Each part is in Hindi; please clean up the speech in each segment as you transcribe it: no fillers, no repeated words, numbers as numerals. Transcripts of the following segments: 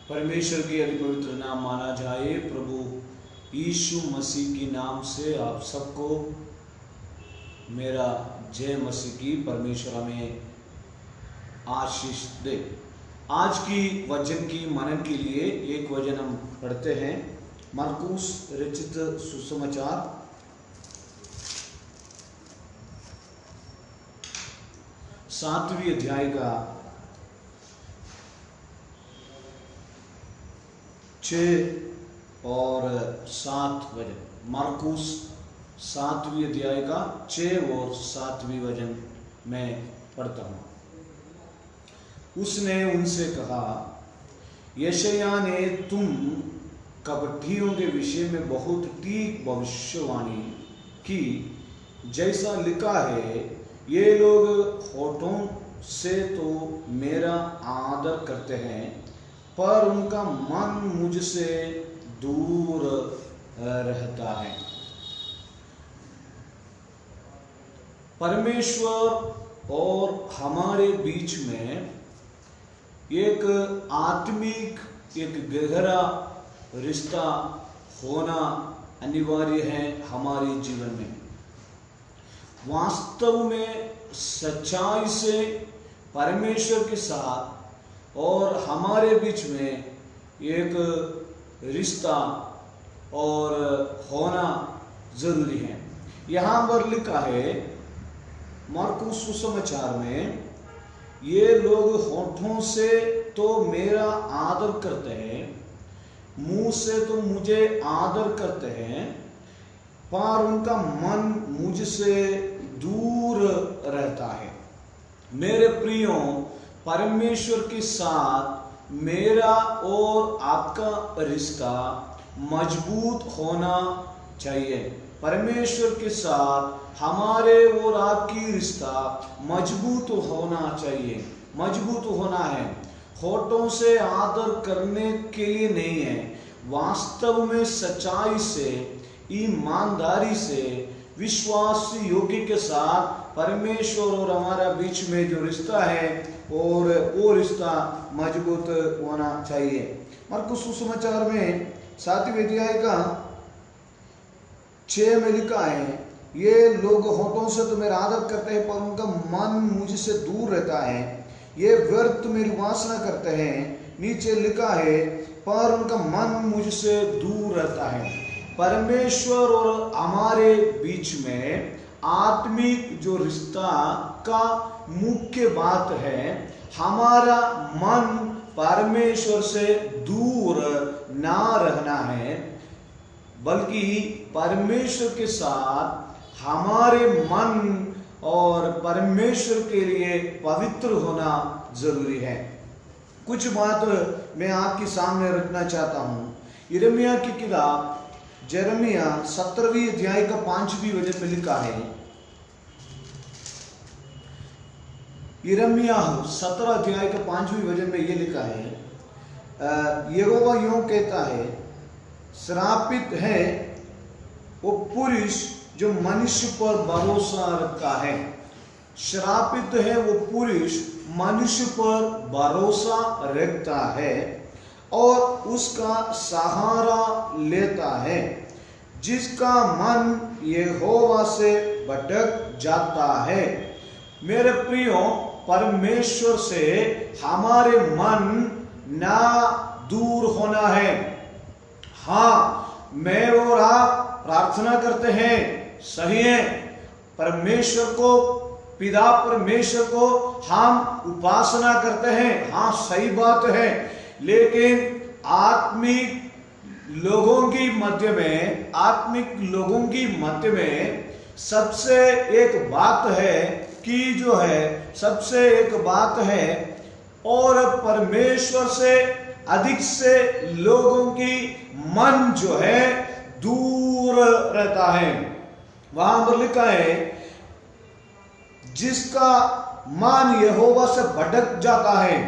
परमेश्वर की अति पवित्र नाम माना जाए। प्रभु यीशु मसीह के नाम से आप सबको मेरा जय मसीह की। परमेश्वर हमें आशीष दे। आज की वचन की मनन के लिए एक वचन हम पढ़ते हैं। मरकुस रचित सुसमाचार 7वें अध्याय का 6 और 7 वचन। मरकुस 7वें अध्याय का 6 और 7वें वचन मैं पढ़ता हूं। उसने उनसे कहा, यशायाह ने तुम कपटियों के विषय में बहुत ठीक भविष्यवाणी की, जैसा लिखा है, ये लोग होठों से तो मेरा आदर करते हैं, पर उनका मन मुझसे दूर रहता है। परमेश्वर और हमारे बीच में एक आत्मिक, एक गहरा रिश्ता होना अनिवार्य है हमारे जीवन में। वास्तव में सच्चाई से परमेश्वर के साथ और हमारे बीच में एक रिश्ता और होना जरूरी है। यहाँ पर लिखा है मरकुस सुसमाचार में, ये लोग होठों से तो मेरा आदर करते हैं, मुंह से तो मुझे आदर करते हैं, पर उनका मन मुझसे दूर रहता है। मेरे प्रियो, परमेश्वर के साथ मेरा और आपका रिश्ता मजबूत होना चाहिए। परमेश्वर के साथ हमारे और आपकी रिश्ता मजबूत होना चाहिए, मजबूत होना है। होठों से आदर करने के लिए नहीं है, वास्तव में सच्चाई से, ईमानदारी से, विश्वास योग्य के साथ परमेश्वर और हमारा बीच में जो रिश्ता है और वो रिश्ता मजबूत होना चाहिए। मरकुस सुसमाचार में 7वें अध्याय का 6 में लिखा है, ये लोग होठों से तो मेरा आदर करते हैं, पर उनका मन मुझसे दूर रहता है। ये व्यर्थ मेरी वासना करते हैं। नीचे लिखा है, पर उनका मन मुझसे दूर रहता है। परमेश्वर और हमारे बीच में आत्मिक जो रिश्ता का मुख्य बात है, हमारा मन परमेश्वर से दूर ना रहना है, बल्कि परमेश्वर के साथ हमारे मन और परमेश्वर के लिए पवित्र होना जरूरी है। कुछ बात मैं आपके सामने रखना चाहता हूं। यिर्मयाह की किताब यिर्मयाह 17वें अध्याय का 5वें वचन में लिखा है। यिर्मयाह 17 अध्याय का 5वें वचन में यह लिखा है, यहोवा यूं कहता है, श्रापित है वो पुरुष जो मनुष्य पर भरोसा रखता है। श्रापित है वो पुरुष मनुष्य पर भरोसा रखता है और उसका सहारा लेता है, जिसका मन यहोवा से भटक जाता है। मेरे प्रियो, परमेश्वर से हमारे मन ना दूर होना है। हाँ, मैं और आप प्रार्थना करते हैं, सही है। परमेश्वर को, पिता परमेश्वर को हम उपासना करते हैं, हाँ सही बात है। लेकिन आत्मिक लोगों की मध्य में, आत्मिक लोगों की मध्य में सबसे एक बात है कि जो है, सबसे एक बात है, और परमेश्वर से अधिक से लोगों की मन जो है दूर रहता है। वहां पर लिखा है, जिसका मन यहोवा से भटक जाता है।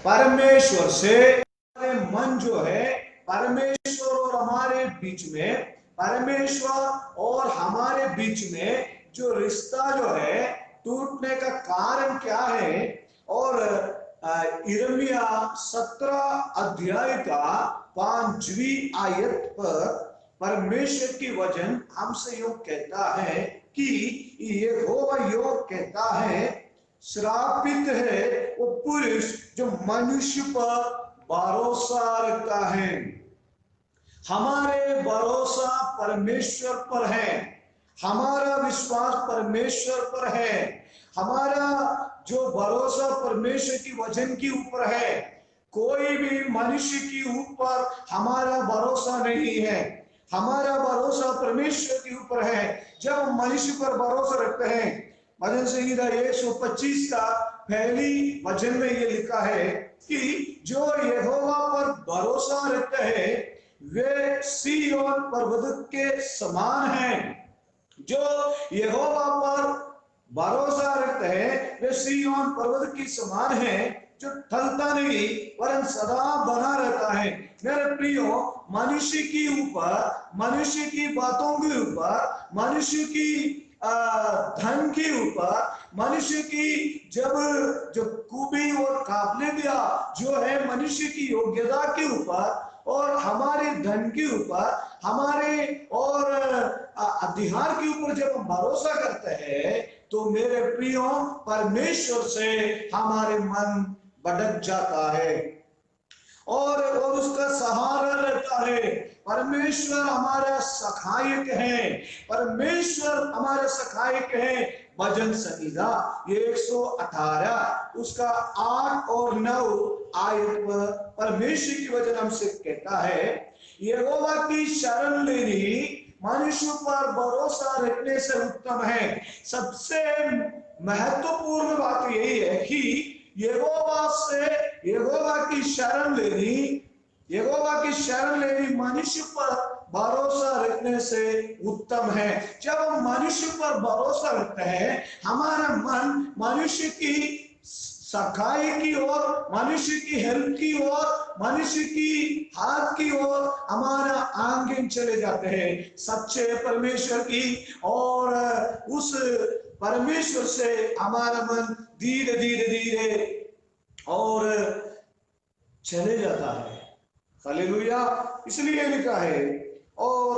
परमेश्वर से मन जो है, परमेश्वर और हमारे बीच में, परमेश्वर और हमारे बीच में जो रिश्ता जो है, टूटने का कारण क्या है और यिर्मयाह 17 अध्याय का 5वीं आयत पर परमेश्वर की वचन हमसे यूं कहता है कि यहोवा यूं कहता है, श्रापित है वो पुरुष जो मनुष्य पर भरोसा रखता है। हमारे भरोसा परमेश्वर पर है, हमारा विश्वास परमेश्वर पर है, हमारा जो भरोसा परमेश्वर की वचन के ऊपर है। कोई भी मनुष्य के ऊपर हमारा भरोसा नहीं है, हमारा भरोसा परमेश्वर के ऊपर है। जब हम मनुष्य पर भरोसा रखते हैं, भजन संहिता 125 का पहली वचन में ये लिखा है कि जो यहोवा पर भरोसा रखते हैं वे सिय्योन पर्वत के समान हैं। जो यहोवा पर भरोसा रखते हैं वे सिय्योन पर्वत के समान हैं, जो टलता नहीं वरन सदा बना रहता है। मेरे प्रियो, मनुष्य के ऊपर, मनुष्य की बातों के ऊपर, मनुष्य की धन के ऊपर, मनुष्य की जब जो खूबी और काबिलियत जो है मनुष्य की योग्यता के ऊपर और हमारे धन के ऊपर, हमारे और अधिकार के ऊपर जब हम भरोसा करते हैं तो मेरे प्रियो, परमेश्वर से हमारे मन भटक जाता है और उसका सहारा रहता है। परमेश्वर हमारा सहायक है, परमेश्वर हमारा सहायक है। भजन संहिता 118 उसका 8 और 9 आयत पर परमेश्वर की वचन हमसे कहता है, यहोवा की शरण लेनी मनुष्य पर भरोसा रखने से उत्तम है। सबसे महत्वपूर्ण बात यही है कि यहोवा की शरण लेनी मनुष्य पर भरोसा रखने से उत्तम है। जब हम मनुष्य पर भरोसा रखते हैं, हमारा मन मनुष्य की सखाई की ओर, मनुष्य की हेल्प की ओर, मनुष्य की हाथ की ओर हमारा आंगे चले जाते हैं सच्चे परमेश्वर की, और उस परमेश्वर से हमारा मन धीरे धीरे धीरे और चले जाता है। हालेलुया। इसलिए लिखा है, और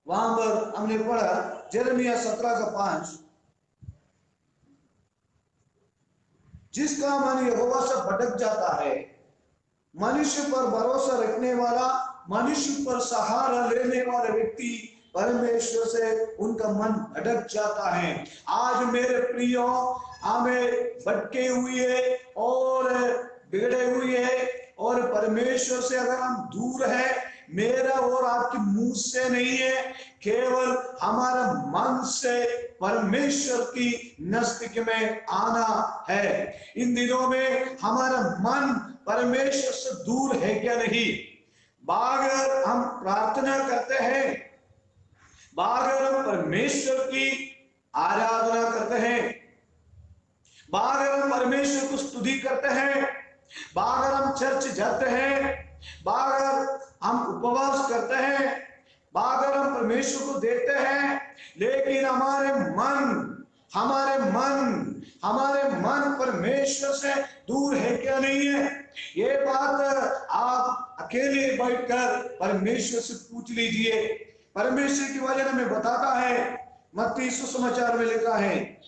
वहां पर हमने पढ़ा यिर्मयाह 17 का 5, जिसका मन यहोवा से भटक जाता है, मनुष्य पर भरोसा रखने वाला, मनुष्य पर सहारा लेने वाला व्यक्ति परमेश्वर से उनका मन भटक जाता है। आज मेरे प्रियो, हमें भटके हुए और बिगड़े हुए और परमेश्वर से अगर हम दूर है, मेरा और आपकी मुंह से नहीं है, केवल हमारा मन से परमेश्वर की नजदीक में आना है। इन दिनों में हमारा मन परमेश्वर से दूर है क्या नहीं? अगर हम प्रार्थना करते हैं, अगर हम परमेश्वर की आराधना करते हैं, अगर हम परमेश्वर को स्तुति करते हैं, अगर हम चर्च जाते हैं, अगर हम उपवास करते हैं, अगर हम परमेश्वर को देखते हैं, लेकिन हमारे मन परमेश्वर से दूर है क्या नहीं है? ये बात आप अकेले बैठकर परमेश्वर से पूछ लीजिए। परमेश्वर की वचन हमें बताता है, मत्ती सुसमाचार में लिखा है,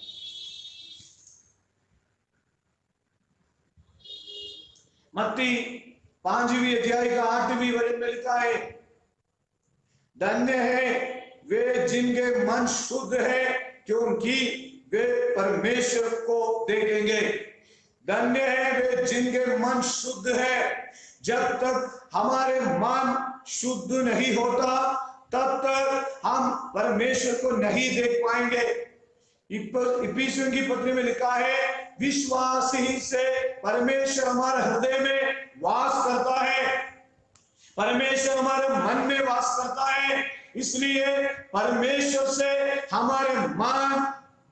मत्ती 5वीं अध्याय का 8वीं वचन में लिखा है, धन्य है वे जिनके मन शुद्ध है क्योंकि वे परमेश्वर को देखेंगे। धन्य है वे जिनके मन शुद्ध है। जब तक हमारे मन शुद्ध नहीं होता तब तक हम परमेश्वर को नहीं देख पाएंगे। इफिसियों की पत्री में लिखा है, विश्वास ही से परमेश्वर हमारे हृदय में वास करता है, परमेश्वर हमारे मन में वास करता है। इसलिए परमेश्वर से हमारे मन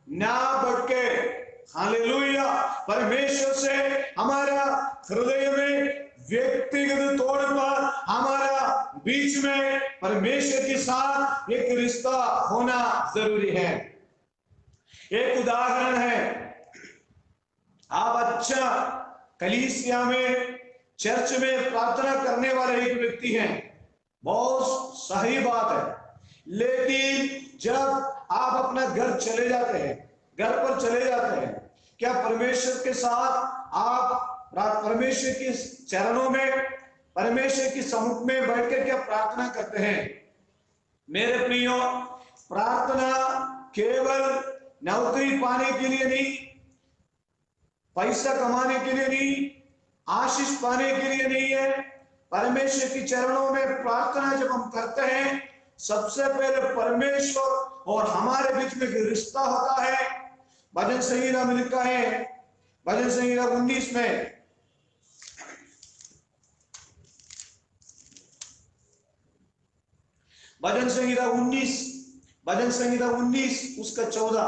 ना भटके। हालेलुया। परमेश्वर से हमारा हृदय में व्यक्तिगत तौर पर हमारा बीच में परमेश्वर के साथ एक रिश्ता होना जरूरी है। एक उदाहरण है, आप अच्छा कलीसिया में, चर्च में प्रार्थना करने वाले एक व्यक्ति हैं, बहुत सही बात है। लेकिन जब आप अपना घर चले जाते हैं, घर पर चले जाते हैं, क्या परमेश्वर के साथ आप परमेश्वर के चरणों में, परमेश्वर की सम्मुख में बैठकर क्या प्रार्थना करते हैं? मेरे प्रियो, प्रार्थना केवल नौकरी पाने के लिए नहीं, पैसा कमाने के लिए नहीं, आशीष पाने के लिए नहीं है। परमेश्वर के चरणों में प्रार्थना जब हम करते हैं, सबसे पहले परमेश्वर और हमारे बीच में एक रिश्ता होता है। भजन संहिता में लिखा है, भजन संहिता 19 में, भजन संहिता 19 उसका 14,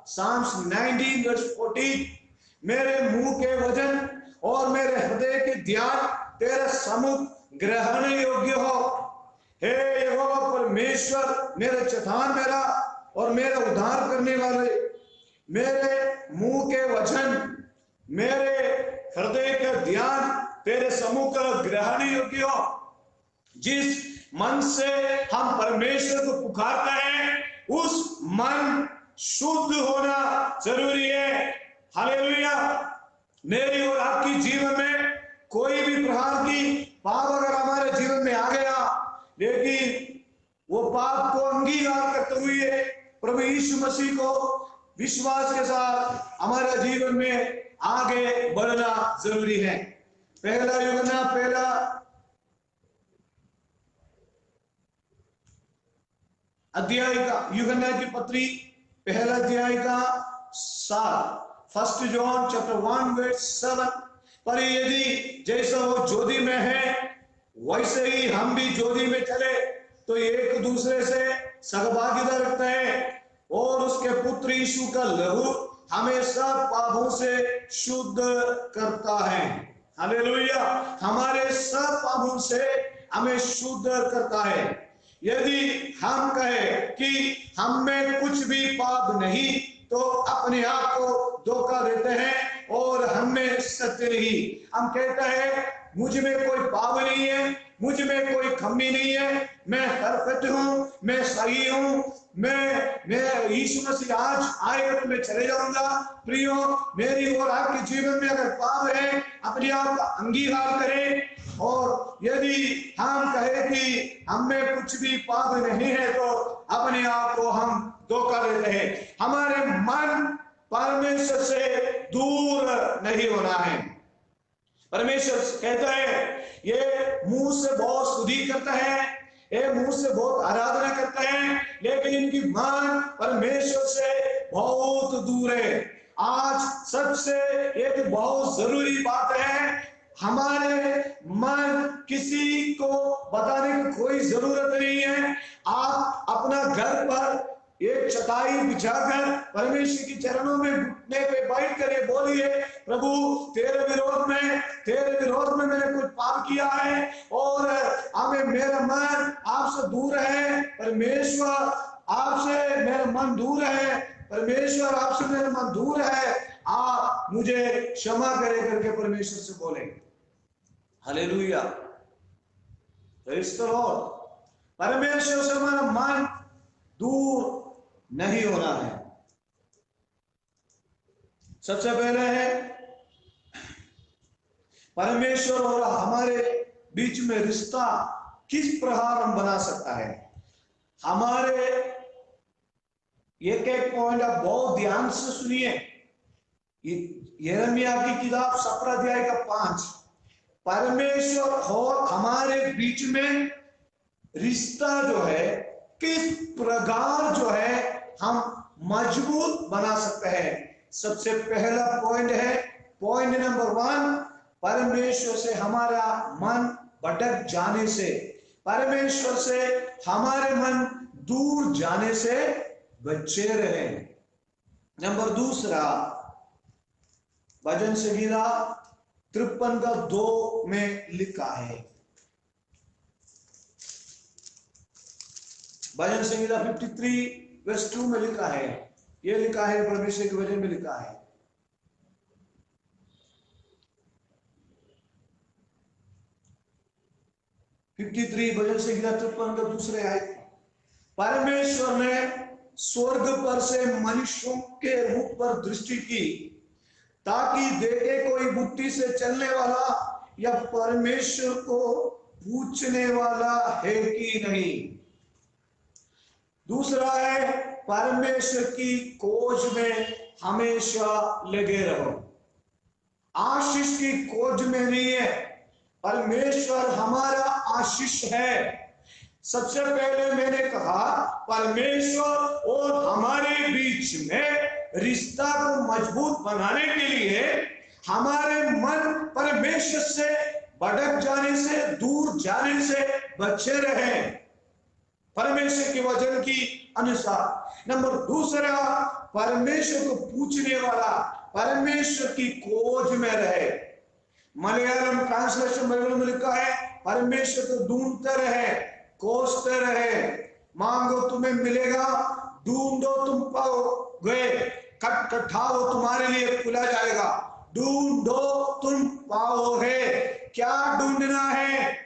Psalms 19 verse 14, मेरे मुंह के वचन और मेरे हृदय के ध्यान तेरे सम्मुख ग्रहण योग्य हो। हे यहोवा परमेश्वर, मेरे चट्टान मेरा और मेरा उद्धार करने वाले, मेरे मुंह के वचन, मेरे हृदय का ध्यान तेरे सम्मुख ग्रहण योग्य हो। जिस मन से हम परमेश्वर को पुकारते हैं, उस मन शुद्ध होना जरूरी है। हालेलुया। मेरी और आपकी जीवन में कोई भी प्रकार की पाप अगर हमारे जीवन में आ गया, लेकिन वो पाप को अंगीकार करते हुए प्रभु यीशु मसीह को विश्वास के साथ हमारे जीवन में आगे बढ़ना जरूरी है। पहला यूहन्ना, पहला अध्याय का, यूहन्ना की पत्री पहला अध्याय का 7, 1 जॉन चैप्टर 1 वर्स 7, पर यदि जैसा वो ज्योति में है वैसे ही हम भी ज्योति में चले तो एक दूसरे से सहभागिता रखते हैं, और उसके पुत्र यीशु का लहू हमें सब पापों से शुद्ध करता है। हालेलुया। हमारे सब पापों से हमें शुद्ध करता है। यदि हम कहें कि हम में कुछ भी पाप नहीं, तो अपने आप को धोखा देते हैं और हम में सत्य नहीं। हम कहते हैं मुझ में कोई पाप नहीं है, मुझ में कोई कमी नहीं है, मैं परफेक्ट हूं, मैं सही हूं, मैं यीशु मसीह आज आएगा तो मैं चले जाऊंगा। प्रियो, मेरी और आपके जीवन में अगर पाप है, अपने आप का अंगीकार करें, और यदि हम कहें कि हम में कुछ भी पाप नहीं है, तो अपने आप को हम धोखा देते हैं। हमारे मन परमेश्वर से दूर नहीं होना है। परमेश्वर कहता है ये मुंह से बहुत स्तुति करता है, ये मुंह से बहुत आराधना करता है, लेकिन इनकी मन परमेश्वर से बहुत दूर है। आज सबसे एक बहुत जरूरी बात है, हमारे मन किसी को बताने की कोई जरूरत नहीं है। आप अपना घर पर एक चटाई बिछाकर परमेश्वर के चरणों में घुटने पे बैठ कर ये बोलिए, प्रभु तेरे विरोध में मैंने कुछ पाप किया है और हमें मेरा मन आपसे दूर है। परमेश्वर आपसे मेरा मन दूर है, परमेश्वर आपसे मेरा मन दूर है, आप मुझे क्षमा करे करके परमेश्वर से बोले। हालेलुया। Praise the Lord. परमेश्वर से हमारा मन दूर नहीं होना है। सबसे पहले है परमेश्वर और हमारे बीच में रिश्ता किस प्रकार हम बना सकता है। हमारे एक एक पॉइंट आप बहुत ध्यान से सुनिए। यिर्मयाह की किताब 17 अध्याय का 5, परमेश्वर और हमारे बीच में रिश्ता जो है किस प्रकार जो है हम मजबूत बना सकते हैं। सबसे पहला पॉइंट है, पॉइंट नंबर 1, परमेश्वर से हमारा मन भटक जाने से, परमेश्वर से हमारे मन दूर जाने से बचे रहे। नंबर 2, भजन संहिता 53 का 2 में लिखा है, भजन संहिता 53 वर्स 2 में लिखा है, ये लिखा है परमेश्वर के वचन में लिखा है, 53 वचन से 53 का दूसरे आए, परमेश्वर ने स्वर्ग पर से मनुष्यों के रूप पर दृष्टि की ताकि देखे कोई बुद्धि से चलने वाला या परमेश्वर को पूछने वाला है कि नहीं। दूसरा है परमेश्वर की खोज में हमेशा लगे रहो। आशीष की खोज में नहीं है, परमेश्वर हमारा आशीष है। सबसे पहले मैंने कहा परमेश्वर और हमारे बीच में रिश्ता को मजबूत बनाने के लिए हमारे मन परमेश्वर से भटक जाने से, दूर जाने से बचे रहे परमेश्वर के वचन की अनुसार। नंबर दूसरा, परमेश्वर को पूछने वाला, परमेश्वर की खोज में रहे। मलयालम ट्रांसलेशन बाइबल में लिखा है परमेश्वर को ढूंढते रहे, खोजते रहे। मांगो तुम्हें मिलेगा, ढूंढो तुम पाओगे, खटखटाओ तुम्हारे लिए खुला जाएगा। ढूंढो तुम पाओगे। क्या ढूंढना है?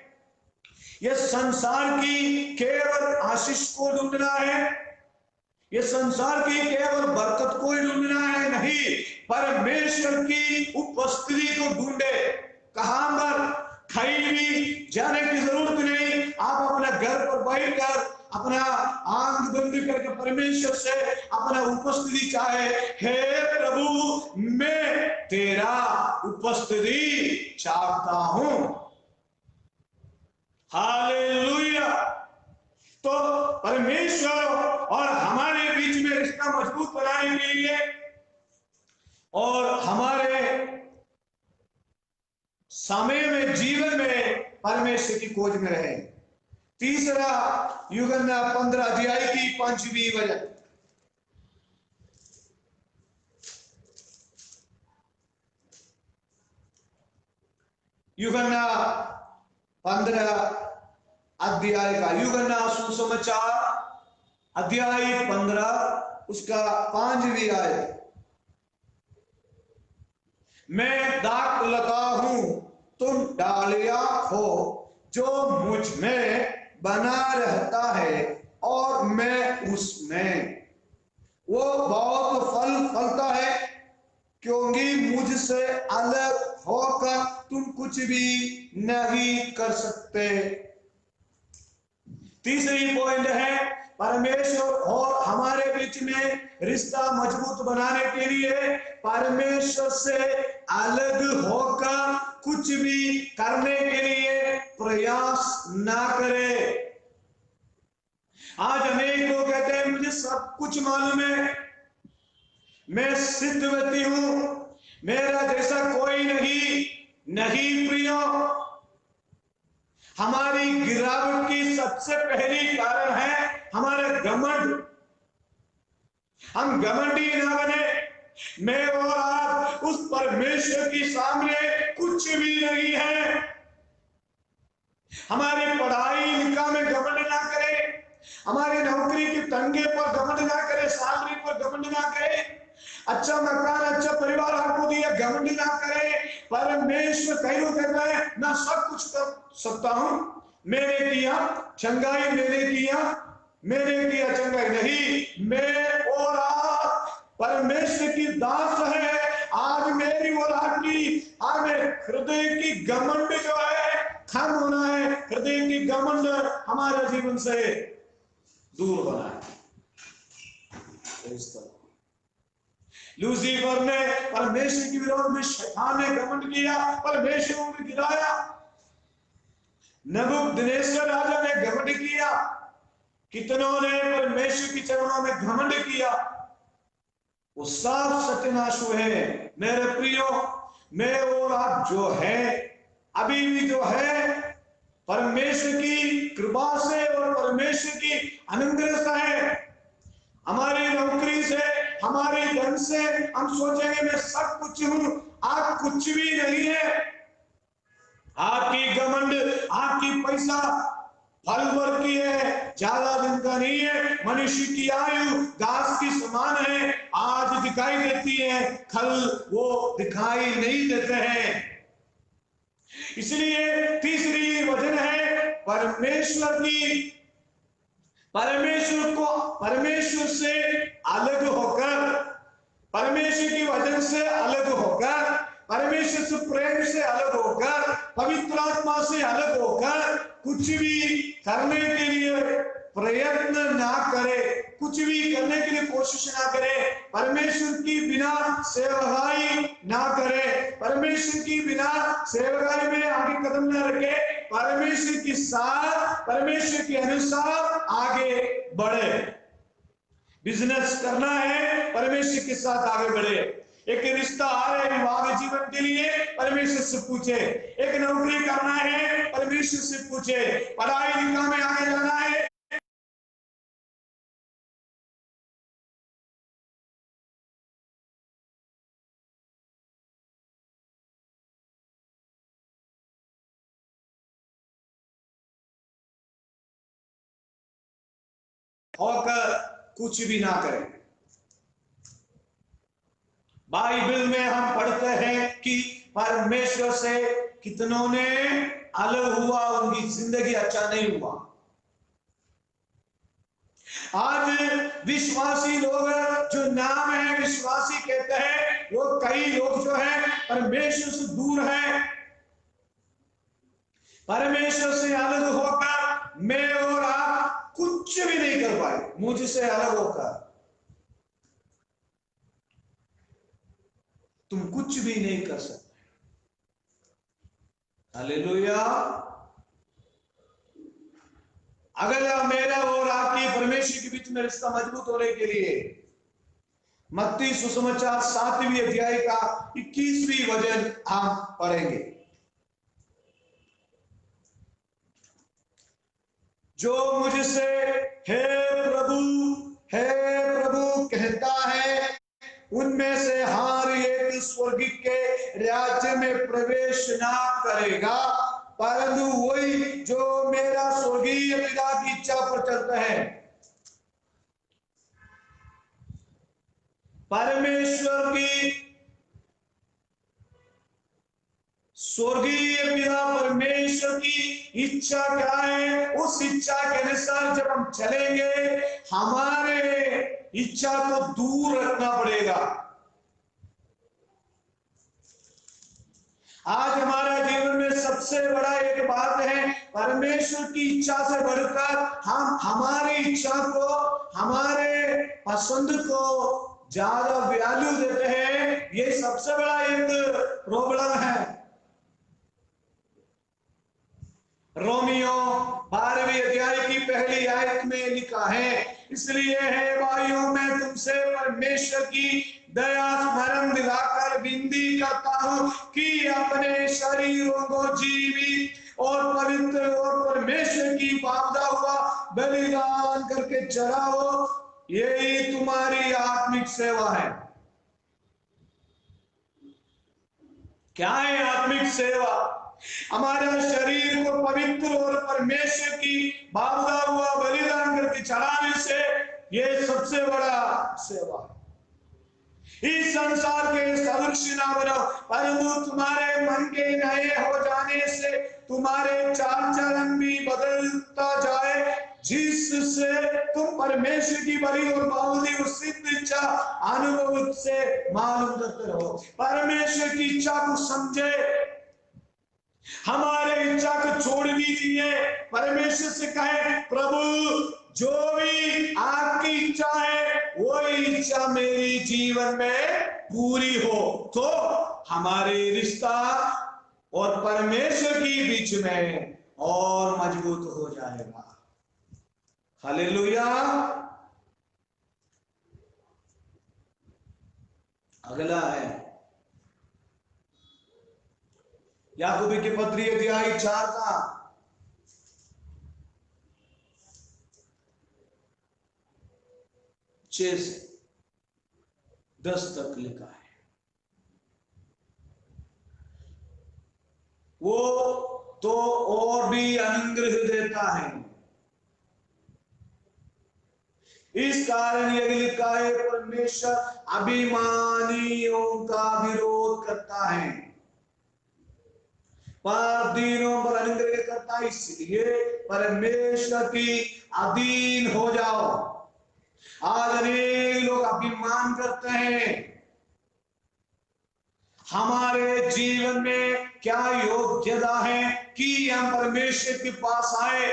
ये संसार की केवल आशीष को ढूंढना है, ये संसार की केवल बरकत को ही ढूंढना है? नहीं, परमेश्वर की उपस्थिति को ढूंढे। कहां पर? कहीं भी जाने की जरूरत नहीं। आप अपना घर पर बैठकर अपना आंख बंद करके परमेश्वर से अपना उपस्थिति चाहे, हे प्रभु मैं तेरा उपस्थिति चाहता हूं। हालेलुया। तो परमेश्वर और हमारे बीच में रिश्ता मजबूत बनाने के लिए और हमारे समय में, जीवन में परमेश्वर की खोज में रहे। तीसरा, यूहन्ना 15 अध्याय की 5वीं वचन। यूहन्ना 15 अध्याय का, यूहन्ना सुसमाचार अध्याय 15 उसका 5वीं आयत। मैं दाख लगा हूं, तुम डालियां हो। जो मुझ में बना रहता है और मैं उसमें, वो बहुत फल फलता है, क्योंकि मुझसे अलग होकर तुम कुछ भी नहीं कर सकते। तीसरी पॉइंट है परमेश्वर और हमारे बीच में रिश्ता मजबूत बनाने के लिए परमेश्वर से अलग होकर कुछ भी करने के लिए प्रयास ना करे। आज अनेक लोग कहते हैं मुझे सब कुछ मालूम है, मैं सिद्धवती हूं, मेरा जैसा कोई नहीं। नहीं प्रियो, हमारी गिरावट की सबसे पहली कारण है हमारा घमंड। हम घमंडी ना बने। मैं और आप उस परमेश्वर के सामने कुछ भी नहीं है। हमारी पढ़ाई लिखा में घमंड ना करें, हमारी नौकरी के तंगे पर घमंड ना करें, सैलरी पर घमंड ना करें, अच्छा मकान अच्छा परिवार आपको दिया घमंड ना करें। परमेश्वर कई लोग कहता है मैं सब कुछ कर सकता हूं, मैंने किया चंगाई, मैंने किया चंगाई। नहीं, मैं और आप परमेश्वर की दास है। आज मेरी और आपकी आज हृदय की घमंड जो है खत्म होना है। हृदय की घमंड हमारे जीवन से दूर होना है। लूसीफर ने परमेश्वर के विरोध में, शैतान ने घमंड किया, परमेश्वर को गिराया। नबूकदनेस्सर राजा ने घमंड किया, कितनों ने परमेश्वर की चरणों में घमंड किया, वो सब सत्यानाश हुए। मेरे प्रियो, मैं और आप जो है अभी भी जो है परमेश्वर की कृपा से और परमेश्वर की अनुग्रह से है। हमारी नौकरी से, हमारे धन से हम सोचेंगे मैं सब कुछ हूं, आप कुछ भी नहीं है। आपकी घमंड, आपकी पैसा फल भर की है, ज्यादा दिन का नहीं है। मनुष्य की आयु घास की समान है, आज दिखाई देती है, कल वो दिखाई नहीं देते हैं। इसलिए तीसरी वजह है परमेश्वर से अलग होकर, परमेश्वर की वचन से अलग होकर, परमेश्वर से प्रेम से अलग होकर, पवित्र आत्मा से अलग होकर कुछ भी करने के लिए प्रयत्न ना करे, कुछ भी करने के लिए कोशिश ना करे, परमेश्वर की बिना सेवकाई ना करे, परमेश्वर की बिना सेवकाई में आगे कदम ना रखे, परमेश्वर के साथ, परमेश्वर के अनुसार आगे बढ़े। बिजनेस करना है, परमेश्वर के साथ आगे बढ़े। एक रिश्ता आ रहा है विवाह जीवन के लिए, परमेश्वर से पूछे। एक नौकरी करना है, परमेश्वर से पूछे। पढ़ाई लिखाई में आगे जाना है, होकर कुछ भी ना करें। बाइबल में हम पढ़ते हैं कि परमेश्वर से कितनों ने अलग हुआ, उनकी जिंदगी अच्छा नहीं हुआ। आज विश्वासी लोग जो नाम है विश्वासी कहते हैं, वो कई लोग जो है परमेश्वर से दूर है, परमेश्वर से अलग होकर मैं और आप कुछ भी नहीं कर पाए। मुझसे अलग होकर तुम कुछ भी नहीं कर सकते। हालेलुया। अगला मेरा और आपकी परमेश्वर के बीच में रिश्ता मजबूत होने के लिए मत्ती सुसमाचार 7वीं अध्याय का 21वीं वचन हम पढ़ेंगे। जो मुझसे हे प्रभु कहता है, उनमें से हर एक स्वर्ग के राज्य में प्रवेश ना करेगा, परंतु वही जो मेरा स्वर्गीय पिता की इच्छा पर चलता है। परमेश्वर की स्वर्गीय पिता परमेश्वर की इच्छा क्या है, उस इच्छा के अनुसार जब हम चलेंगे, हमारे इच्छा को दूर रखना पड़ेगा। आज हमारा जीवन में सबसे बड़ा एक बात है, परमेश्वर की इच्छा से बढ़कर हम हमारी इच्छा को, हमारे पसंद को ज्यादा वैल्यू देते हैं। ये सबसे बड़ा एक प्रॉब्लम है। रोमियो 12वीं अध्याय की पहली आयत में लिखा है, इसलिए है भाइयों मैं तुमसे परमेश्वर की दया स्मरण दिलाकर विनती करता हूं कि अपने शरीरों को जीवित और पवित्र और परमेश्वर की भावना हुआ बलिदान करके चढ़ाओ, यही तुम्हारी आत्मिक सेवा है। क्या है आत्मिक सेवा? हमारे शरीर को पवित्र और परमेश्वर की भावना हुआ बलिदान करके चढ़ाने से ये सबसे बड़ा सेवा है। इस संसार के सदृश ना बनो, परंतु तुम्हारे मन के नए हो जाने से तुम्हारे चाल चलन भी बदलता जाए, जिससे तुम परमेश्वर की बड़ी और बहुमूल्य और सिद्ध इच्छा अनुभव से मालूम करते रहो। परमेश्वर की इच्छा को समझे, हमारे इच्छा को छोड़ दीजिए। परमेश्वर से कहे, प्रभु जो भी आपकी इच्छा है वही इच्छा मेरी जीवन में पूरी हो, तो हमारे रिश्ता और परमेश्वर के बीच में और मजबूत हो जाएगा। हालेलुया। अगला है याकूब की पत्री अध्याय 4 का 6 से 10 तक लिखा है। वो तो और भी अनुग्रह देता है, इस कारण यह लिखा है, परमेश्वर अभिमानियों का विरोध करता है पर दीनों पर अनुग्रह करता है, इसलिए परमेश्वर की अधीन हो जाओ। आज अनेक लोग अभिमान करते हैं हमारे जीवन में क्या योग्यता है कि हम परमेश्वर के पास आए,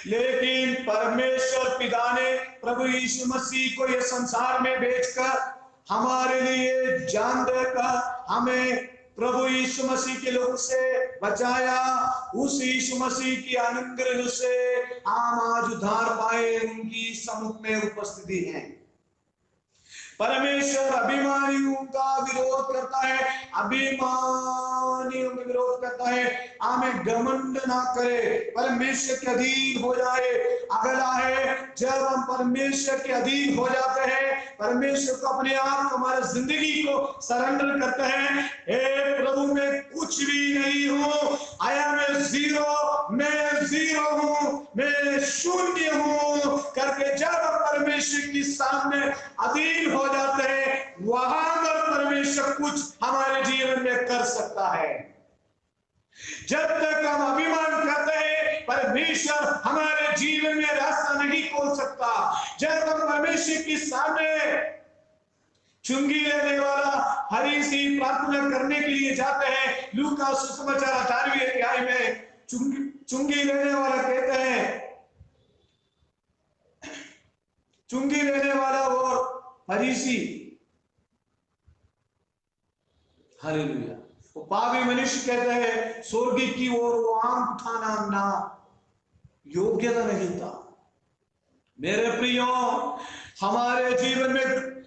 लेकिन परमेश्वर पिता ने प्रभु यीशु मसीह को ये संसार में भेजकर हमारे लिए जान देकर हमें प्रभु यीशु मसीह के लोग से बचाया। उस यीशु मसीह की अनुग्रह से हम आज उद्धार पाए, उनकी सम्मुख में उपस्थिति है। परमेश्वर अभिमानियों का विरोध करता है, अभिमानियों का विरोध करता है। हमें घमंड ना करे, परमेश्वर के अधीन हो जाए। अगला है, जब हम परमेश्वर के अधीन हो जाते हैं, परमेश्वर को अपने आप हमारे जिंदगी को सरेंडर करते हैं। हे प्रभु, मैं कुछ भी नहीं हूं, आई एम जीरो, मैं जीरो हूं, मैं शून्य हूं करके जब हम परमेश्वर के सामने अधीन हो जाते हैं, वहां पर परमेश्वर कुछ हमारे जीवन में कर सकता है। जब तक हम अभिमान करते हैं, परमेश्वर हमारे जीवन में रास्ता नहीं खोल सकता। जब हम परमेश्वर के सामने चुंगी लेने वाला हरी सी प्रार्थना करने के लिए जाते हैं, लूका सुसमाचार 18वें अध्याय में चुंगी लेने वाला कहते हैं, चुंगी लेने वाला और फरीसी, हालेलुया, वो पापी मनुष्य कहते हैं स्वर्ग की ओर वो आंख उठाना ना योग्यता नहीं था। मेरे प्रियो, हमारे जीवन में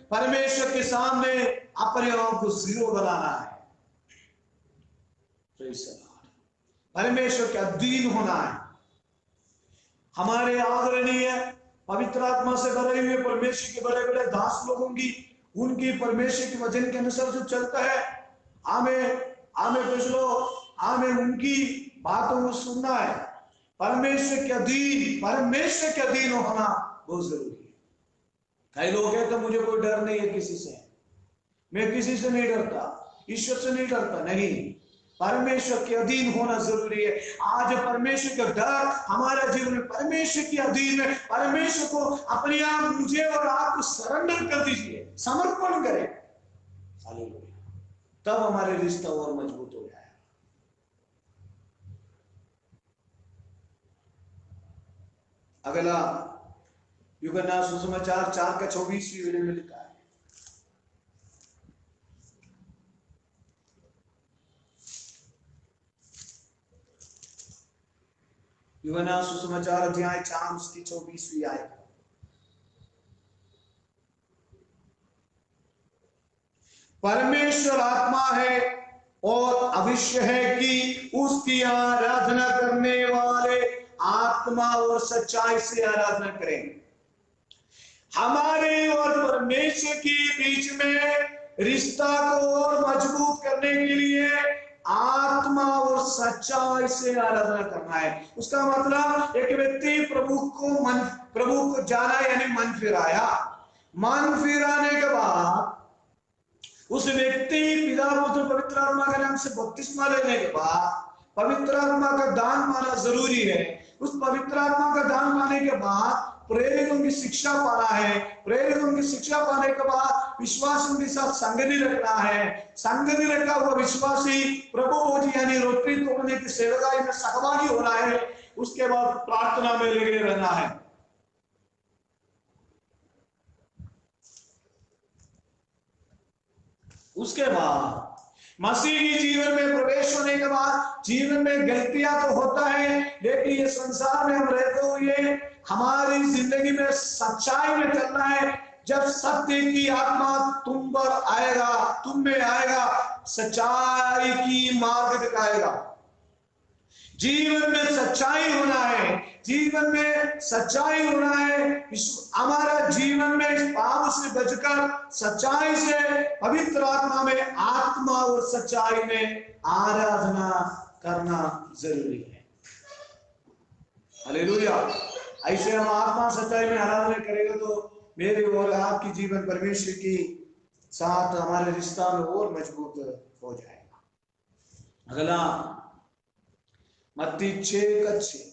परमेश्वर के सामने अपने आप को जीरो बनाना है। परमेश्वर के अधीन होना है। हमारे आदरणीय पवित्र आत्मा से भरे हुए परमेश्वर के बड़े बड़े दास लोगों की, उनकी परमेश्वर के वचन के अनुसार जो चलता है, हमें पिछलो हमें उनकी बातों को सुनना है। परमेश्वर के अधीन होना बहुत जरूरी है। कई लोग कहते मुझे कोई डर नहीं है किसी से, मैं किसी से नहीं डरता, ईश्वर से नहीं डरता। नहीं, परमेश्वर के अधीन होना जरूरी है। आज परमेश्वर का डर हमारे जीवन में, परमेश्वर के अधीन में, परमेश्वर को अपने आप मुझे और आपको सरेंडर कर दीजिए, समर्पण करें, तब हमारे रिश्ता और मजबूत हो जाएगा। अगला यूहन्ना सुसमाचार 4:24 में लिखा है, यूहन्ना सुसमाचार अध्याय 4 उसकी 24वीं आयत। परमेश्वर आत्मा है और अवश्य है कि उसकी आराधना करने वाले आत्मा और सच्चाई से आराधना करें। हमारे और परमेश्वर के बीच में रिश्ता को और मजबूत करने के लिए आत्मा और सच्चाई से आराधना करना है। उसका मतलब एक व्यक्ति प्रभु को जाना यानी मन फिराया, मन फिराने के बाद उस व्यक्ति पिता पुत्र पवित्र आत्मा के नाम से बपतिस्मा लेने के बाद पवित्र आत्मा का दान पाना जरूरी है। उस पवित्र आत्मा का दान पाने के बाद प्रेरितों की शिक्षा पाना है। प्रेरितों की शिक्षा पाने के बाद विश्वासियों के साथ संगति रखना है। संगति रखा हुआ विश्वासी प्रभु भोज यानी रोटी तोड़ने की सेवकाई में सहभागी होना है। उसके बाद प्रार्थना में लगे रहना है। उसके बाद मसीह की जीवन में प्रवेश होने के बाद जीवन में गलतियां तो होता है, लेकिन ये संसार में हम रहते हुए हमारी जिंदगी में सच्चाई में चलना है। जब सत्य की आत्मा तुम पर आएगा, तुम में आएगा, सच्चाई की मार्ग दिखाएगा। जीवन में सच्चाई होना है, जीवन में सच्चाई होना है। हमारा जीवन में पाप से बचकर सच्चाई से पवित्र आत्मा में, आत्मा और सच्चाई में आराधना करना जरूरी है। हालेलुया। ऐसे हम आत्मा सच्चाई में आराधना करेंगे तो मेरे और आपकी जीवन परमेश्वर की साथ हमारे रिश्ता में और मजबूत हो जाएगा। अगला मत्ती 6:6।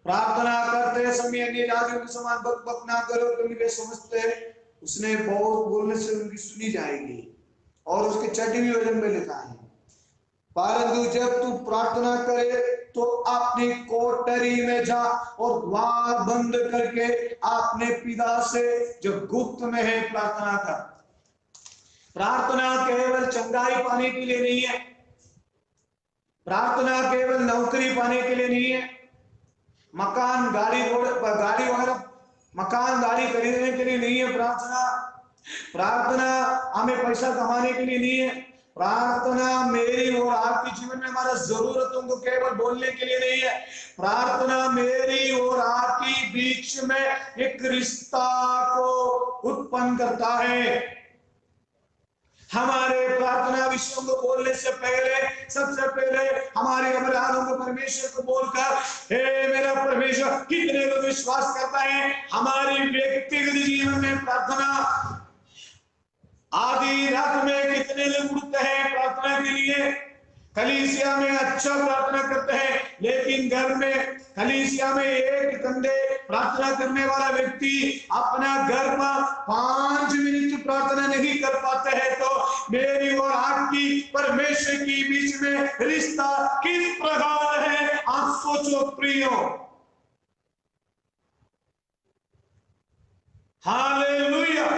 प्रार्थना करते समय अन्य जातियों के समान बक बक ना करो, क्योंकि वे समझते हैं उसने बहुत बोलने से उनकी सुनी जाएगी। और उसके 6वें वचन में लिखा है, परंतु जब तू प्रार्थना करे तो अपनी कोठरी में जा और द्वार बंद करके अपने पिता से जो गुप्त में है प्रार्थना कर। प्रार्थना केवल चंगाई पाने के लिए नहीं है, प्रार्थना केवल नौकरी पाने के लिए नहीं है, मकान गाड़ी वगैरह मकान गाड़ी खरीदने के लिए नहीं है। प्रार्थना हमें पैसा कमाने के लिए नहीं है। प्रार्थना मेरी और आपके जीवन में हमारा जरूरतों को केवल बोलने के लिए नहीं है। प्रार्थना मेरी और आपकी बीच में एक रिश्ता को उत्पन्न करता है। हमारे प्रार्थना विषयों को बोलने से पहले सबसे पहले हमारे अपराधों को परमेश्वर को बोलकर, हे मेरा परमेश्वर, कितने लोग विश्वास करता है हमारी व्यक्तिगत जीवन में प्रार्थना आधी रात में कितने लोग उठते हैं प्रार्थना के लिए। कलीसिया में अच्छा प्रार्थना करते हैं, लेकिन घर में कलीसिया में एक कंधे प्रार्थना करने वाला व्यक्ति अपना घर में 5 मिनट प्रार्थना नहीं कर पाते हैं, तो मेरी और आपकी परमेश्वर के बीच में रिश्ता किस प्रकार है आप सोचो प्रियो। हालेलुया।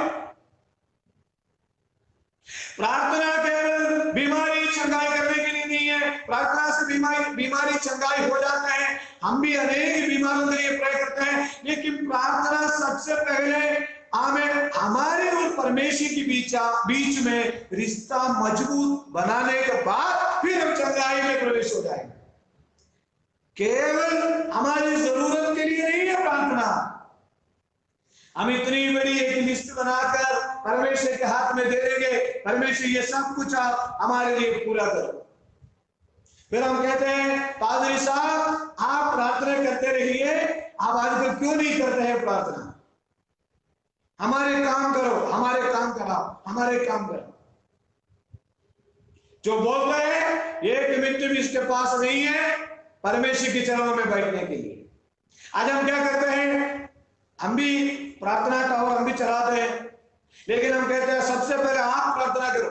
प्रार्थना केवल बीमारी चंगाई करने के लिए नहीं है। प्रार्थना से बीमारी चंगाई हो जाता है, हम भी अनेक बीमारों के लिए प्रे करते हैं, लेकिन प्रार्थना सबसे पहले हमें हमारे और परमेश्वर के बीच में रिश्ता मजबूत बनाने के बाद फिर हम चंगाई में प्रवेश हो जाएंगे। केवल हमारी जरूरत के लिए नहीं है प्रार्थना। हम इतनी बड़ी एक लिस्ट बनाकर परमेश्वर के हाथ में दे देंगे, परमेश्वर ये सब कुछ आप हमारे लिए पूरा करो। फिर हम कहते हैं पादरी साहब आप प्रार्थना करते रहिए, आप आजकल क्यों नहीं करते हैं प्रार्थना? हमारे काम करो, हमारे काम कराओ, हमारे काम करो। जो बोल रहे हैं 1 मिनट भी इसके पास नहीं है परमेश्वर के चरणों में बैठने के लिए। आज हम क्या करते हैं, हम भी प्रार्थना टावर हम भी चलाते हैं, लेकिन हम कहते हैं सबसे पहले आप प्रार्थना करो।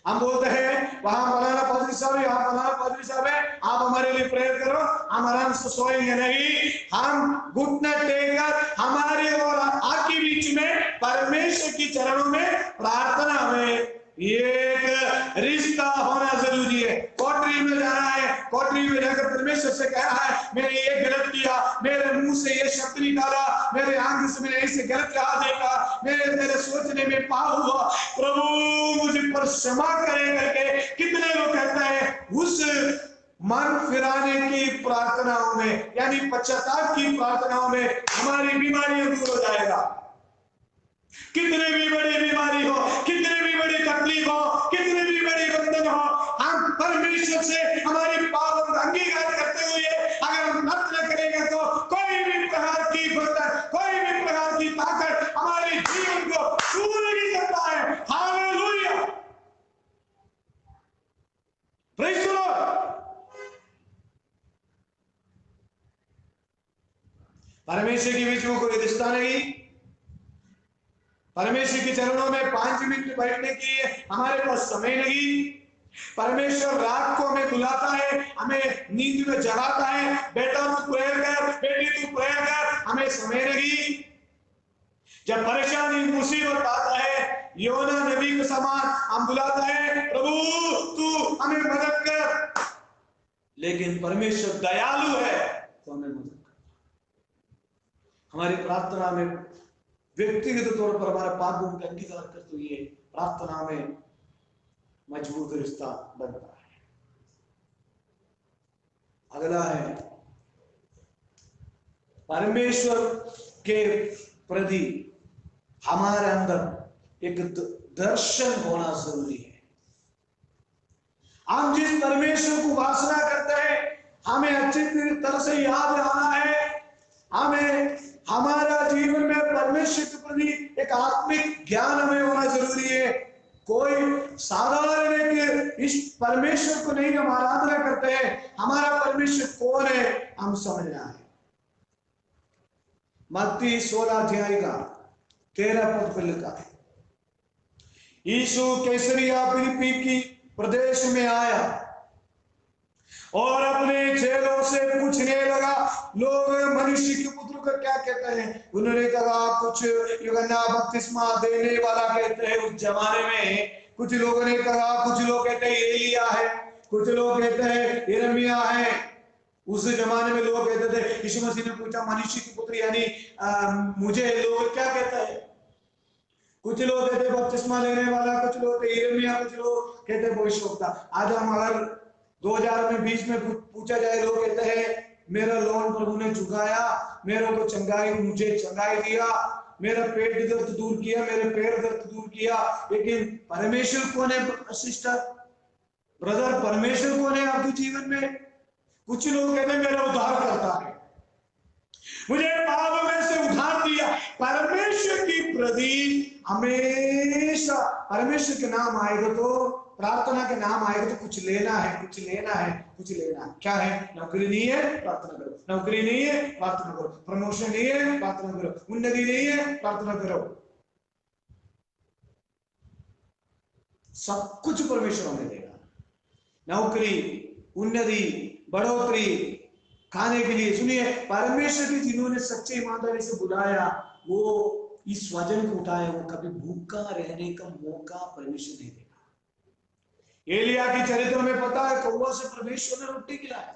हम बोलते हैं वहां मौलाना पादरी साहब, यहाँ मौलाना पादरी साहब है, आप हमारे लिए प्रेयर करो। हम आराम से सोएंगे नहीं, हम घुटने टेककर हमारे और आपके बीच में परमेश्वर के चरणों में प्रार्थना में एक रिश्ता होना जरूरी है। कोठरी में जाना है, कोठरी में जाकर परमेश्वर से कह रहा है मैंने ये गलत किया, मेरे मुंह से ये शब्द निकाला, मेरे आंख से मैंने ऐसे गलत कहा देखा, मेरे सोचने में पाप हुआ, प्रभु मुझे पर क्षमा करे करके कितने लोग कहते हैं। उस मन फिराने की प्रार्थनाओं में यानी पश्चाताप की प्रार्थनाओं में हमारी बीमारियां दूर हो जाएगा। कितने भी बड़ी बीमारी हो, कितने भी बड़ी तकलीफ हो, कितने भी बड़ी बंधन हो, हम परमेश्वर से हमारी पापों का अंगीकार करते हुए अगर हम प्रार्थना करेंगे तो कोई भी प्रकार की बंधन, कोई भी प्रकार की ताकत हमारे जीवन को छू नहीं सकता है। हालेलुया, प्रेज़ द लॉर्ड। परमेश्वर के बीच में कोई रिश्ता नहीं, परमेश्वर के चरणों में 5 मिनट बैठने के लिए हमारे पास समय नहीं। परमेश्वर रात को हमें बुलाता है, हमें नींद में जगाता है, बेटा तू प्रेयर कर, बेटी तू प्रेयर कर, हमें समय नहीं। जब परेशानी मुसीबत आता है योना नबी के समान हम बुलाता है प्रभु तू हमें मदद कर, लेकिन परमेश्वर दयालु है तो हमें मदद कर। हमारी प्रार्थना में व्यक्तिगत तौर पर हमारे पापों का अंगीकार करते हुए प्रार्थना में मजबूत रिश्ता बनता है। अगला है परमेश्वर के प्रति हमारे अंदर एक दर्शन होना जरूरी है। हम जिस परमेश्वर को वासना करते हैं हमें अच्छी तरह से याद रखना है। हमें हमारा जीवन में परमेश्वर के प्रति एक आत्मिक ज्ञान हमें होना जरूरी है। कोई साधारण एक इस परमेश्वर को नहीं हम आराधना करते हैं। हमारा परमेश्वर कौन है हम समझना है। मत्ती 16 अध्याय का 13 पद पर लिखा है, यीशु कैसरिया फिलिप्पी की प्रदेश में आया और अपने चेलों से पूछने लगा, लोग मनुष्य के पुत्र को क्या कहते हैं? उन्होंने कहा, कुछ यूहन्ना बपतिस्मा देने वाला कहते हैं उस जमाने में। कुछ लोगों ने कहा, कुछ लोग कहते हैं एलिया है, कुछ लोग कहते हैं यिर्मयाह है। उस जमाने में लोग कहते थे। यीशु मसीह ने पूछा, मनुष्य के पुत्र यानी मुझे लोग क्या कहते हैं? कुछ लोग कहते बपतिस्मा लेने वाला, कुछ लोग कहते यिर्मयाह, कुछ लोग कहते भविष्यवक्ता। आज हम अगर 2020 में पूछा जाए, लोग कहते हैं मेरा लोन प्रभु ने झुकाया, मेरे को चंगाई, मुझे चंगाई दिया, मेरा पेट दर्द दूर किया, मेरे पैर दर्द दूर किया। लेकिन परमेश्वर कौन है सिस्टर, ब्रदर? परमेश्वर कौन है आपके जीवन में? कुछ लोग कहते हैं मेरा उद्धार करता है, मुझे पाप में से उद्धार दिया। परमेश्वर की प्रति हमेशा परमेश्वर के नाम आएगा तो, प्रार्थना के नाम आएगा तो कुछ लेना है, कुछ लेना है, कुछ लेना है। क्या है? नौकरी नहीं है, प्रार्थना करो। नौकरी नहीं है, प्रार्थना करो। प्रमोशन नहीं है, प्रार्थना करो। उन्नति नहीं है, प्रार्थना करो। सब कुछ परमेश्वर हमें देगा। नौकरी, उन्नति, बढ़ोतरी, खाने के लिए। सुनिए, परमेश्वर के जिन्होंने सच्चे ईमानदारी से बुलाया, वो इस वचन को उठाए, वो कभी भूखा रहने का मौका परमेश्वर नहीं देगा। एलिया के चरित्र में पता है, कौवा से परमेश्वर ने रोटी खिलाया।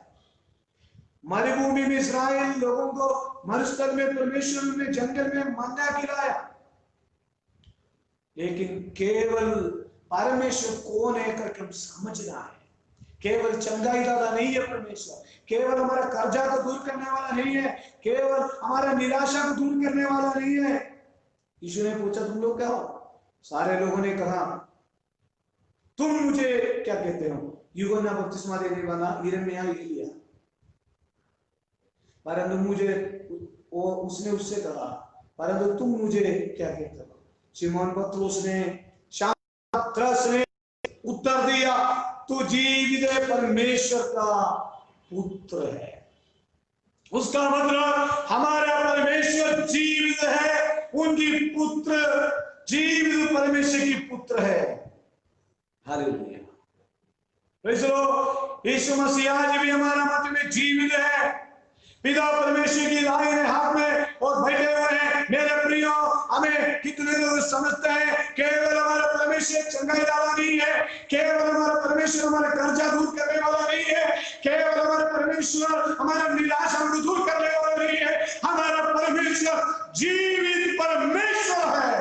मरुभूमि में इस्राएल लोगों को, मरुस्थल में परमेश्वर ने जंगल में मन्ना खिलाया। लेकिन केवल परमेश्वर कौन है करके हम समझना है। केवल चंगाई दाता नहीं है परमेश्वर, केवल हमारा कर्जा को दूर करने वाला नहीं है, केवल हमारा निराशा को दूर करने वाला नहीं है। यीशु ने पूछा, तुम लोग क्या हो? सारे लोगों ने कहा, तुम मुझे क्या कहते हो? यूहन्ना बपतिस्मा देने वाला, यिर्मयाह, एलिया। परंतु मुझे, उसने उससे कहा, परंतु तुम मुझे क्या कहते हो? शिमोन पतरस ने उत्तर दिया, तू जीवित परमेश्वर का पुत्र है। उसका मतलब हमारा परमेश्वर जीवित है, उनकी पुत्र जीवित परमेश्वर की पुत्र है। हालेलुया, praise the lord. Yeshu Masih आज भी हमारा मध्य में जीवित है। पिता परमेश्वर की दाहिने हाथ में और बैठे हुए हैं। मेरे प्रियो, हमें कितने लोग समझते हैं केवल हमारा परमेश्वर चंगाई दाता नहीं है, केवल हमारा परमेश्वर हमारा कर्जा दूर करने वाला नहीं है, केवल हमारा परमेश्वर हमारा निराशा को दूर करने वाला नहीं है। हमारा परमेश्वर जीवित परमेश्वर है।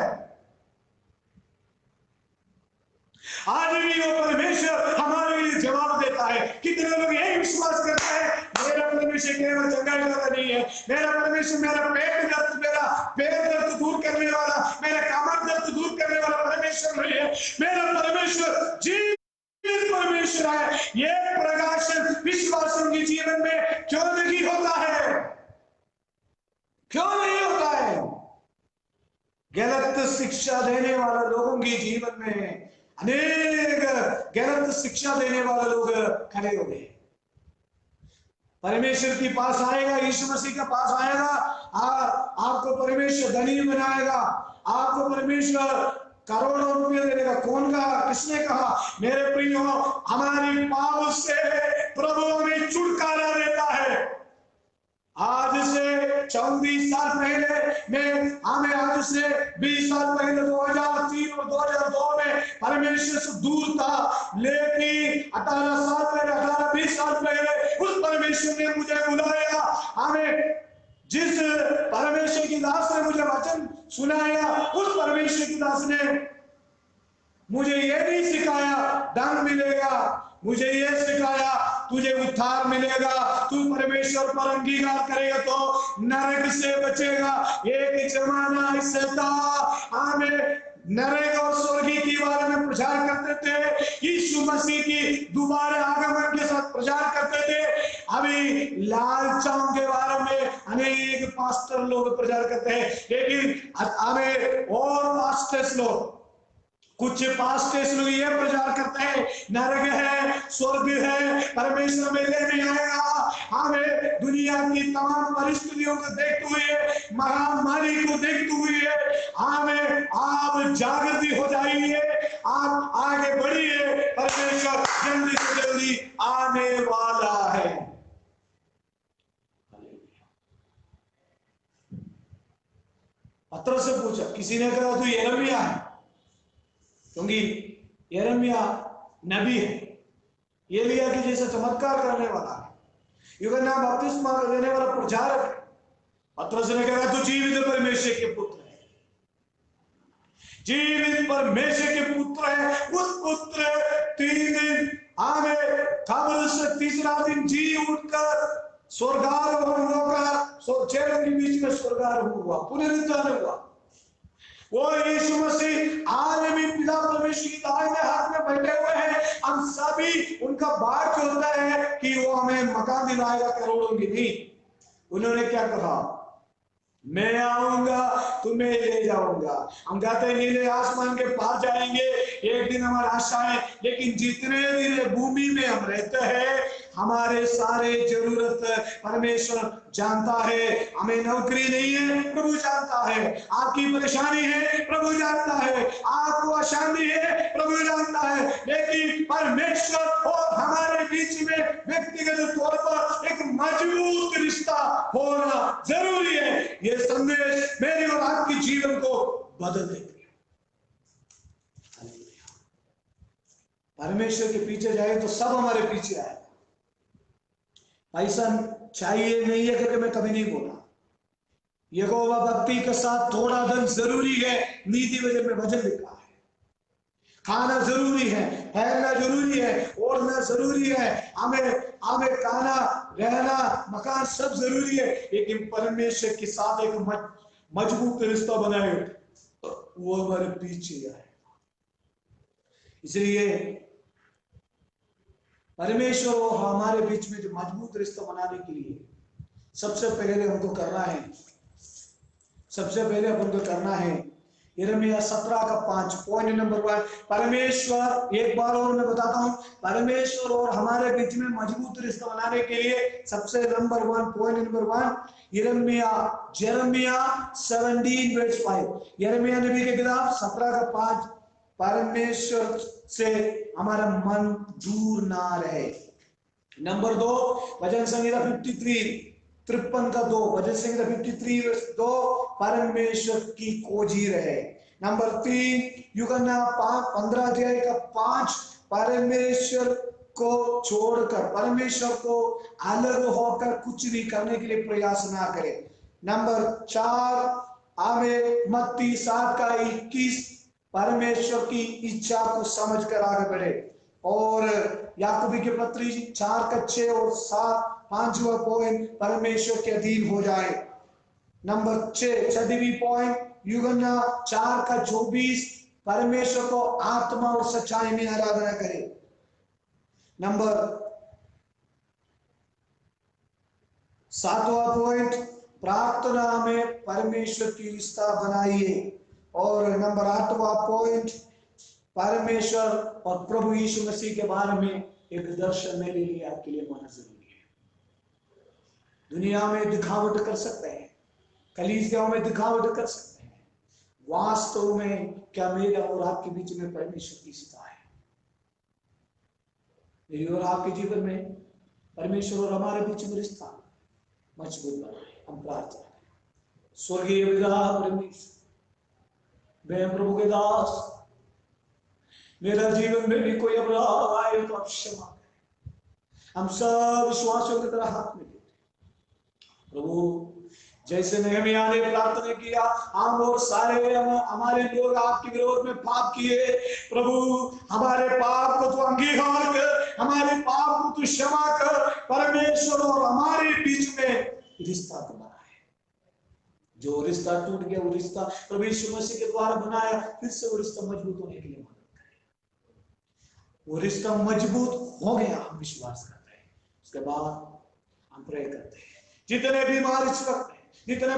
आज भी वो परमेश्वर हमारे लिए जवाब देता है। कितने लोग यही विश्वास करते हैं, मेरा परमेश्वर केवल चंगाई वाला नहीं है, मेरा परमेश्वर मेरा पैर दर्द दूर करने वाला, मेरा कमर दर्द दूर करने वाला परमेश्वर नहीं है। मेरा परमेश्वर जीवित परमेश्वर है। ये प्रकाशन विश्वासियों के जीवन में क्यों नहीं होता है? क्यों नहीं होता है? गलत शिक्षा देने वाला लोगों के जीवन में अनेक गलत शिक्षा देने वाले लोग खड़े हो गए। परमेश्वर के पास आएगा, यीशु मसीह के पास आएगा, आपको परमेश्वर धनी बनाएगा, आपको परमेश्वर करोड़ों रुपये दे देगा। कौन कहा? किसने कहा? मेरे प्रियो, हमारी पाप से प्रभु हमें छुटकारा देता है। आज से 34 साल पहले हमें आज से 20 साल पहले 2003 और 2002 में परमेश्वर से दूर था, लेकिन 18 साल पहले, 18-20 साल पहले उस परमेश्वर ने मुझे बुलाया। हमें जिस परमेश्वर की दास ने मुझे वचन सुनाया, उस परमेश्वर की दास ने मुझे ये नहीं सिखाया धन मिलेगा, मुझे ये सिखाया तुझे उद्धार मिलेगा, तू परमेश्वर पर अंगीकार करेगा तो नरक से बचेगा। एक जमाना ऐसा था, हमें नरक और स्वर्ग के बारे में प्रचार करते थे, यीशु मसीह की दोबारा आगमन के साथ प्रचार करते थे। अभी लालचाओं के बारे में अनेक पास्टर लोग प्रचार करते हैं, लेकिन हमें और पास्टर्स लोग कुछ पास्टर्स लोग ये प्रचार करते हैं नरक है, स्वर्ग है, परमेश्वर में लेने आएगा। हमें दुनिया की तमाम परिस्थितियों को देखते हुए, महामारी को देखते हुए हमें आप जागृति हो जाइए, आप आगे बढ़िए, परमेश्वर जल्दी से जल्दी आने वाला है। पत्रोस से पूछा, किसी ने कहा तू यिर्मयाह है, क्योंकि यिर्मयाह नबी है, एलिय्याह के जैसे चमत्कार करने वाला है, यूहन्ना बपतिस्मा देने वाला प्रचारक है। पत्रोस ने कहा तू जीवित परमेश्वर के पुत्र है, जीवित परमेश्वर के पुत्र है। उस पुत्र 3 दिन आगे कब्र से तीसरा दिन जी उठकर स्वर्गारोहण होकर चेलों के बीच में स्वर्गारोहण हुआ, पुनरुत्थान हुआ। वो यीशु मसीह आज भी पिता परमेश्वर की दाहिने हाथ में बैठे हुए हैं। हम सभी उनका भाग्य होता है कि वो हमें मकान दिलाएगा करोड़ों की नहीं। उन्होंने क्या कहा, मैं आऊंगा तुम्हें ले जाऊंगा। हम कहते हैं नीले आसमान के पार जाएंगे, एक दिन हमारा आशा है, लेकिन जितने दिन भूमि में हम रहते हैं हमारे सारे जरूरत परमेश्वर जानता है। हमें नौकरी नहीं है, प्रभु जानता है। आपकी परेशानी है, प्रभु जानता है। आपको अशांति है, प्रभु जानता है। लेकिन परमेश्वर और हमारे बीच में व्यक्तिगत तौर पर एक मजबूत रिश्ता होना जरूरी है। ये संदेश मेरे और आपके जीवन को बदल देगा। परमेश्वर के पीछे जाए तो सब हमारे पीछे आएगा। पैसा चाहिए नहीं है करके मैं कभी नहीं बोला। यहोवा भक्ति के साथ थोड़ा धन जरूरी है। नीति वचन में वचन लिखा है। खाना जरूरी है, पहनना जरूरी है, ओढ़ना जरूरी है, हमें खाना, रहना, मकान सब जरूरी है। लेकिन परमेश्वर के साथ एक मजबूत रिश्ता बनाए तो वो हमारे पीछे आए। इसलिए परमेश्वर और हमारे बीच में जो मजबूत रिश्ता बनाने के लिए सबसे पहले हमको करना है यिर्मयाह 17:5 पॉइंट नंबर 1। परमेश्वर, एक बार और मैं बताता हूं, परमेश्वर और हमारे बीच में मजबूत रिश्ता बनाने के लिए सबसे पॉइंट नंबर 1 यिर्मयाह 17:5 यिर्मयाह नबी की किताब 17:5। परमेश्वर से हमारा मन दूर ना रहे। नंबर 2 भजन संहिता 53:2 भजन संहिता 53:2 परमेश्वर की खोजी रहे। नंबर 3 यूहन्ना 15:5 परमेश्वर को छोड़कर, परमेश्वर को अलग होकर कुछ भी करने के लिए प्रयास ना करे। नंबर 4 हमें मत्ती 7:21 परमेश्वर की इच्छा को समझ कर आगे बढ़े। और याकूबी के पत्री 4:6 और 5वां पॉइंट परमेश्वर के अधीन हो जाए। नंबर 6वीं पॉइंट यूहन्ना 4:24 परमेश्वर को आत्मा और सच्चाई में आराधना करे। नंबर 7वां पॉइंट प्रार्थना में परमेश्वर की रिश्ता बनाइए। और नंबर 8वां पॉइंट परमेश्वर और प्रभु यीशु मसीह के बारे में एक दर्शन मेरे लिए आपके लिए होना जरूरी है। दुनिया में दिखावट कर सकते हैं, कलीसियाओं में दिखावट कर सकते हैं, वास्तव में क्या मेरा और आपके बीच में परमेश्वर की रिश्ता है? मेरी और आपके जीवन में परमेश्वर और हमारे बीच में रिश्ता मजबूत बनाए। हम प्रार्थना करें। स्वर्गीय पिता परमेश्वर, मैं प्रभु के दास, मेरा जीवन में भी कोई अपराध आए तो आप क्षमा करें। हम सब विश्वासियों की तरह हाथ में देते प्रभु, जैसे नहम्याह ने प्रार्थना किया, हम और सारे हमारे लोग आपके विरोध में पाप किए, प्रभु हमारे पाप को तो अंगीकार कर, हमारे पाप को तो क्षमा कर। परमेश्वर और हमारे बीच में रिश्ता बनाया। जो रिश्ता टूट गया वो रिश्ता प्रभु यीशु मसीह के द्वारा बनाया, फिर से वो रिश्ता मजबूत होने के लिए मदद करें। वो रिश्ता मजबूत हो गया, हम विश्वास करते हैं। उसके बाद हम प्रे करते हैं। जितने बीमार इस वक्त, जितने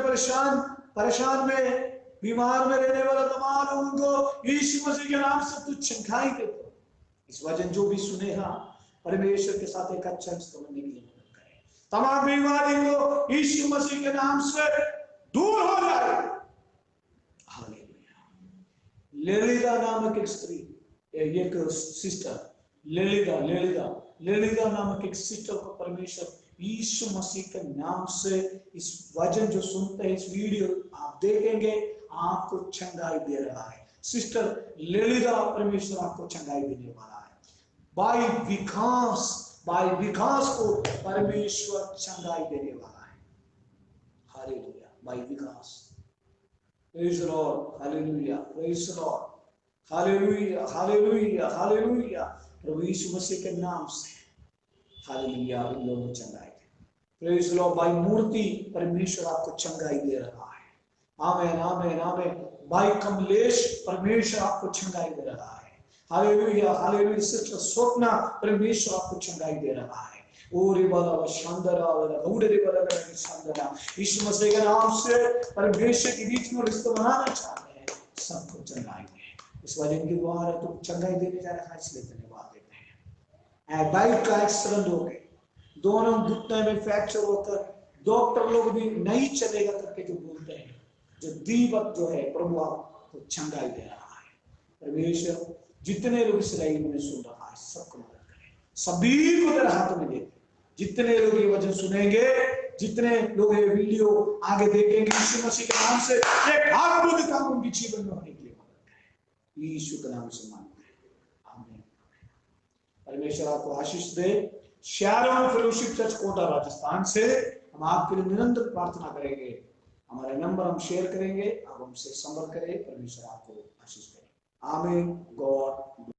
परेशान में बीमार में रहने वाला तमाम लोगों को यीशु मसीह के नाम से तू चंगाई दे। इस वचन जो भी सुनेगा परमेश्वर के साथ एक अच्छा रिश्ता बनने के लिए मदद करे। तमाम बीमारियों को यीशु मसीह के नाम से दूर हो जाए। हालेलुया। ललिता नामक एक स्त्री, एक सिस्टर, ललिता नामक एक सिस्टर को परमेश्वर यीशु मसीह के नाम से इस वचन जो सुनते हैं, इस वीडियो आप देखेंगे, आपको चंगाई दे रहा है। सिस्टर ललिता, परमेश्वर आपको चंगाई देने वाला है। बाय विकास को परमेश्वर चंगाई देने वाला है। हालेलुया। By Vikas. Praise the lord. हालेलुया। Praise the lord. हालेलुया, हालेलुया, हालेलुया। प्रभु यीशु मसीह के नाम से हालेलुया इन लोगों को चंगाई दे। Praise the lord. By Murthy परमेश्वर आपको चंगाई दे रहा है। आमीन, आमीन, आमीन। बाय कमलेश परमेश्वर आपको चंगाई दे रहा है। Hallelujah, hallelujah. सिस्टर स्वप्ना परमेश्वर आपको चंगाई दे रहा है। ओरे वाला शानदार गौड़े वाला शानदार यीशु मसीह के नाम से परमेश्वर के बीच में रिश्ता बनाना चाहते हैं, सबको चंगाई दे। इस वचन के द्वारा तो चंगाई देने जा रहा है, इसलिए धन्यवाद देते हैं। बाइक का एक्सीडेंट हो गए, दोनों घुटने में फ्रैक्चर होकर डॉक्टर लोग भी नहीं चलेगा करके जो बोलते हैं, जो दीवत जो है प्रभु आपको चंगाई दे रहा है। परमेश्वर जितने लोग इस लाइन में सुन रहा है सबको मदद करे, सभी को तेरे हाथ में दे। जितने लोग ये वचन सुनेंगे, जितने लोग ये वीडियो आगे देखेंगे, यीशु मसीह के नाम से एक अद्भुत काम उनके जीवन में होने के लिए मदद करे। यीशु के नाम से मांगते हैं, आमीन। परमेश्वर आपको आशीष दे। Sharon fellowship church Kota Rajasthan से हम आपके लिए निरंतर प्रार्थना करेंगे। हमारे नंबर हम शेयर करेंगे, आप हमसे संपर्क करें। परमेश्वर आपको आशीष दे। आमीन। गॉड